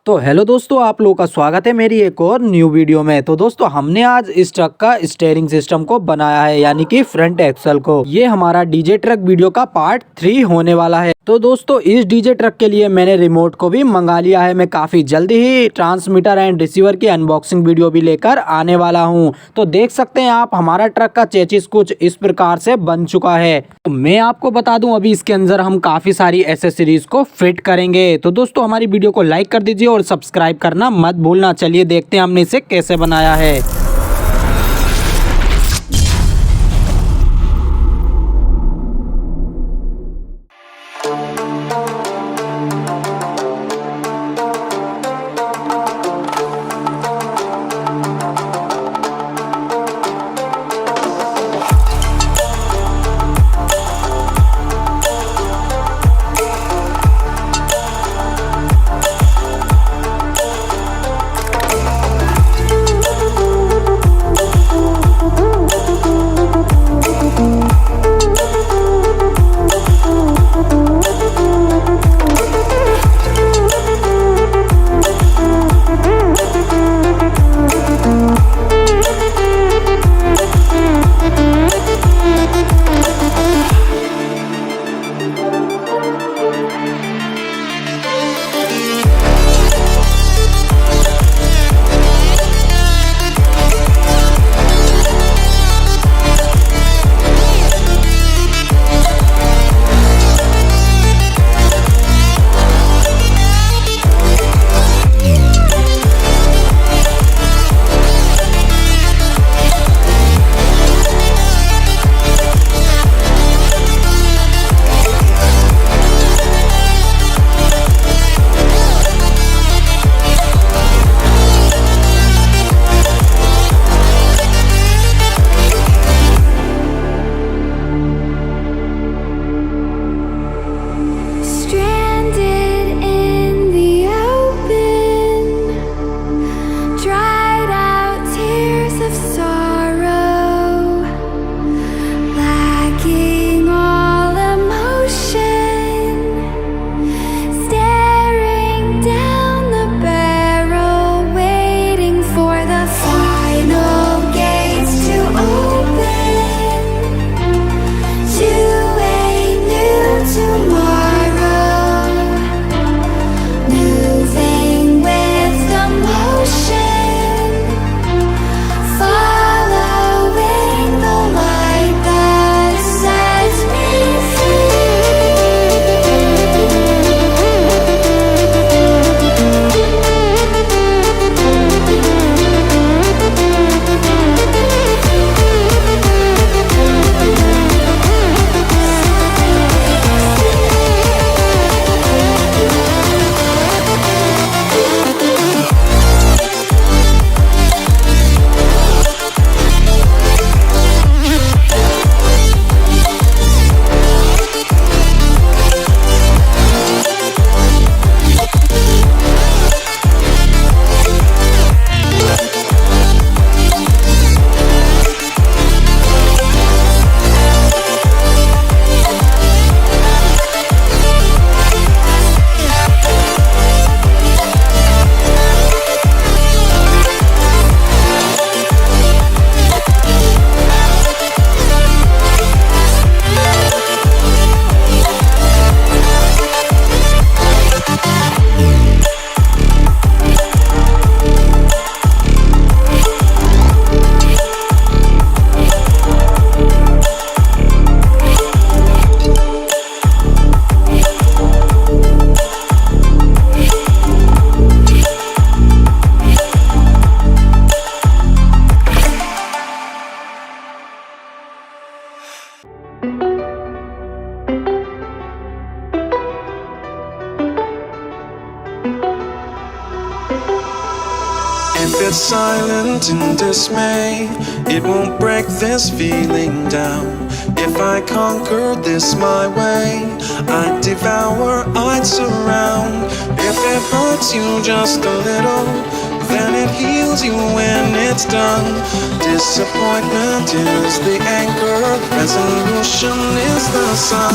तो हेलो दोस्तों, आप लोगों का स्वागत है मेरी एक और न्यू वीडियो में। तो दोस्तों हमने आज इस ट्रक का स्टीयरिंग सिस्टम को बनाया है, यानी कि फ्रंट एक्सल को। ये हमारा डीजे ट्रक वीडियो का पार्ट 3 होने वाला है। तो दोस्तों इस डीजे ट्रक के लिए मैंने रिमोट को भी मंगा लिया है। मैं काफी जल्दी ही ट्रांसमीटर एंड रिसीवर की अनबॉक्सिंग वीडियो भी लेकर आने वाला हूँ। तो देख सकते हैं आप, हमारा ट्रक का चेसिस कुछ इस प्रकार से बन चुका है। तो मैं आपको बता दूं, अभी इसके अंदर हम काफी सारी एसेसरीज को फिट करेंगे। तो दोस्तों हमारी वीडियो को लाइक कर दीजिए और सब्सक्राइब करना मत भूलना। चलिए देखते हैं हमने इसे कैसे बनाया है। Stranded in the open, dried out tears of sorrow, lacking all emotion, staring down the barrel, waiting for the final gates to open to a new tomorrow. Moving with the motion, following the light that sets me If it's silent in dismay, it won't break this feeling down. If I conquered this my way, I'd devour, I'd surround. If it hurts you just a little, then it heals you when it's done. Disappointment is the anchor, resolution is the sun.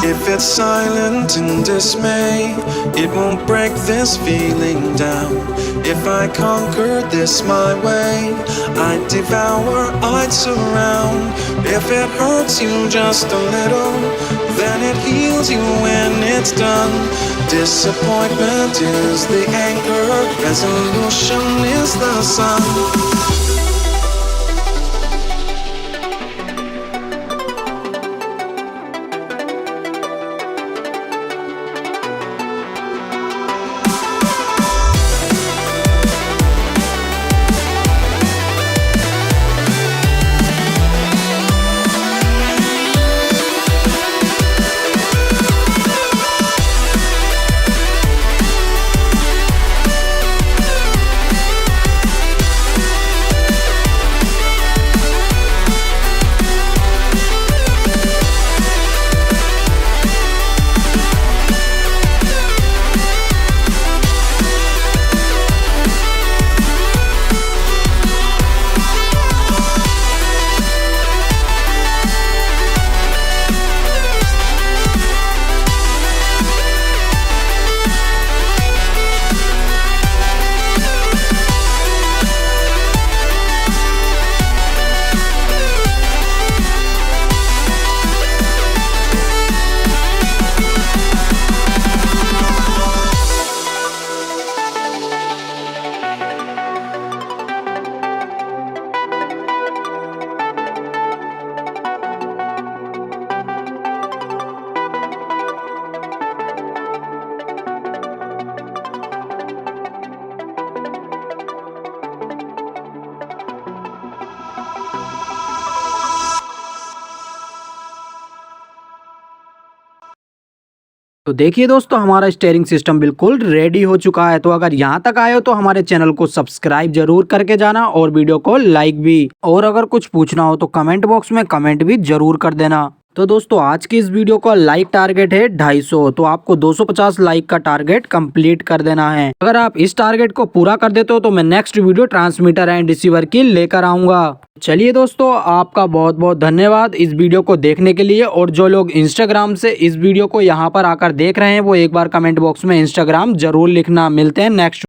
If it's silent in dismay, it won't break this feeling down. If I conquered this my way, I'd devour, I'd surround. If it hurts you just a little, then it heals you when it's done. Disappointment is the anchor, resolution is the sun. तो देखिए दोस्तों, हमारा steering system बिल्कुल ready हो चुका है। तो अगर यहाँ तक आए हो तो हमारे चैनल को सब्सक्राइब जरूर करके जाना और वीडियो को लाइक भी, और अगर कुछ पूछना हो तो कमेंट बॉक्स में कमेंट भी जरूर कर देना। तो दोस्तों, आज की इस वीडियो का लाइक टारगेट है 250, तो आपको 250 लाइक का टारगेट कंप्लीट कर देना है। अगर आप इस टारगेट को पूरा कर देते हो तो मैं next video transmitter and receiver की लेकर आऊंगा। चलिए दोस्तों, आपका बहुत बहुत धन्यवाद इस वीडियो को देखने के लिए। और जो लोग इंस्टाग्राम से इस वीडियो को यहाँ पर आकर देख रहे हैं वो एक बार कमेंट बॉक्स में इंस्टाग्राम जरूर लिखना। मिलते हैं नेक्स्ट